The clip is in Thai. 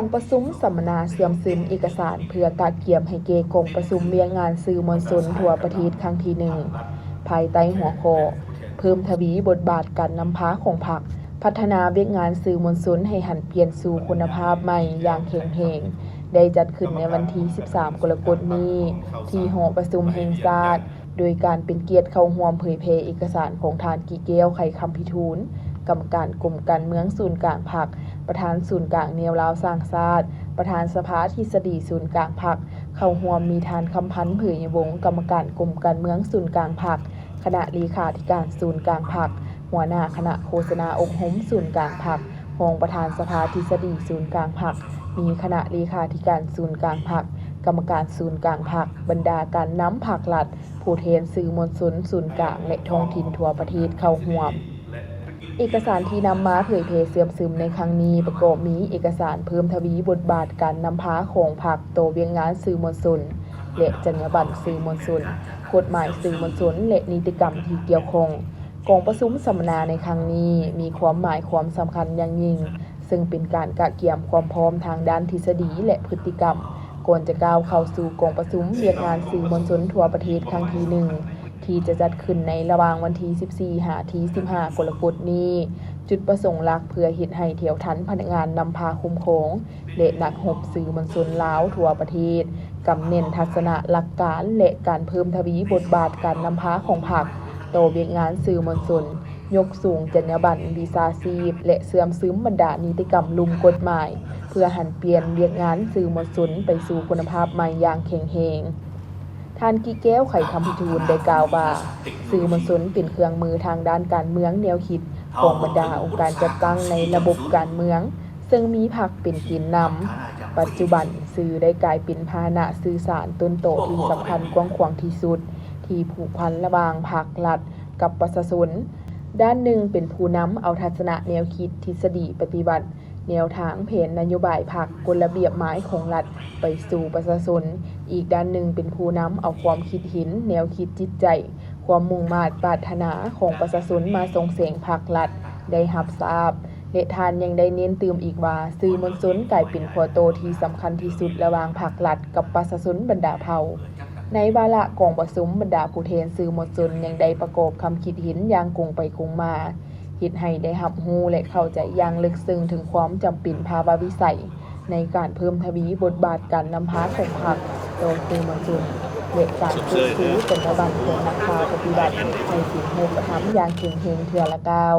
องประชุมสัมมนาเสื่อมซึมเอกสารเพื่อกะเกียมให้เกกองประชุมเวียงงานสื่อมวลชนทั่วประเทศครั้งที่1ภายใต้หัวข้อเพิ่มทวีบทบาทการนำพาของพรรคพัฒนาเวียกงานสื่อมวลชนให้หันเปลี่ยนสู่คุณภาพใหม่อย่างเข้มแข็งได้จัดขึ้นในวันที่13กรกฎาคมนี้ที่หอประชุมแห่งชาติโดยการเป็นเกียรติเข้าร่วมเผยแพร่เอกสารของทานกิแก้วไข่คำพิทูลกรรมการกลุ่มการเมืองศูนย์กลางพรรคประธานศูนย์กลางแนวลาวสร้างชาติประธานสภาทฤษฎีศูนย์กลางพรรคเข้าร่วมมีทานคำพันธ์เผยวงศ์กรรมการกลุ่มการเมืองศูนย์กลางพรรคคณะเลขาธิการศูนย์กลางพรรคหัวหน้าคณะโฆษณาอบรมศูนย์กลางพรรครองประธานสภาทฤษฎีศูนย์กลางพรรคมีคณะเลขาธิการศูนย์กลางพรรคกรรมการศูนย์กลางพรรคบรรดาการนำภาครัฐผู้แทนสื่อมวลชนศูนย์กลางและท้องถิ่นทั่วประเทศเข้าร่วมเอกสารที่นำมาเผยแพร่เสื่อมซึมในครั้งนี้ประกอบมีเอกสารเพิ่มทวีบทบาทการนำพาของพรรคต่อเวียงงานสื่อมวลชนและจรรยาบรรณสื่อมวลชนกฎหมายสื่อมวลชนและนิติกรรมที่เกี่ยวข้องกองประชุมสัมมนาในครั้งนี้มีความหมายความสำคัญอย่างยิ่งซึ่งเป็นการกะเกียมความพร้อมทางด้านทฤษฎีและพฤติกรรมก่อนจะก้าวเข้าสู่กองประชุมเวียกงานสื่อมวลชนทั่วประเทศครั้งที่1ที่จะจัดขึ้นในระหว่างวันที่14 ถึง 15 กรกฎาคมนี้จุดประสงค์หลักเพื่อเฮ็ดให้เที่ยวทันพนักงานนำพาคุ้มครองและนักรบสื่อมวลชนลาวทั่วประเทศกำเน้นทัศนะหลักการและการเพิ่มทวีบทบาทการนำพาของพรรคต่อเวียกงานสื่อมวลชนยกสูงจรรยาบรรณวิชาชีพและเสื่อมซึมบรรดานิติกรรมลุ่มกฎหมายเพื่อหันเปลี่ยนเวียกงานสื่อมวลชนไปสู่คุณภาพใหม่อย่างแข็งแรงท่านกิแก้วไข่คำพิทูลได้กล่าวว่าสื่อมวลชนเป็นเครื่องมือทางด้านการเมืองแนวคิดของบรรดาองค์การจัดตั้งในระบบการเมืองซึ่งมีพรรคเป็นแกนนำปัจจุบันสื่อได้กลายเป็นพาหนะสื่อสารต้นโตที่สำคัญกว้างขวางที่สุดที่ผูกพันระหว่างภาครัฐกับประชาชนด้านหนึ่งเป็นผู้นำเอาทัศนะแนวคิดทฤษฎีปฏิบัติแนวทางแผนนโยบายพรรคกฎระเบียบหมายของรัฐไปสู่ประชาชนอีกด้านหนึ่งเป็นผู้นำเอาความคิดเห็นแนวคิดจิตใจความมุ่งมา่ปรารถนาของประชาชนมาส่งเสริมภาครัฐได้รับทราบและท่านยังได้เน้นเติมอีกว่าสื่อมวลชนกลายเป็นขั้วโตที่สำคัญที่สุดระหว่างภาครัฐกับประชาชนบรรดาเผ่าในวาระกองประชุมบรรดาผู้แทนสื่อมวลชนยังได้ประกอบคำคิดเห็นอย่างคงไปคงมาเฮ็ดให้ได้รับรู้และเข้าใจอย่างลึกซึ้งถึงความจำเป็นภาวะวิสัยในการเพิ่มทวีบทบาทการนำพาของพรรคต่อสื่อมวลชนและการฟื้นฟูจรรยาบรรณของนักข่าวปฏิบัติให้เป็นรูปธรรมอย่างเข้มแข็งเทื่อละก้าว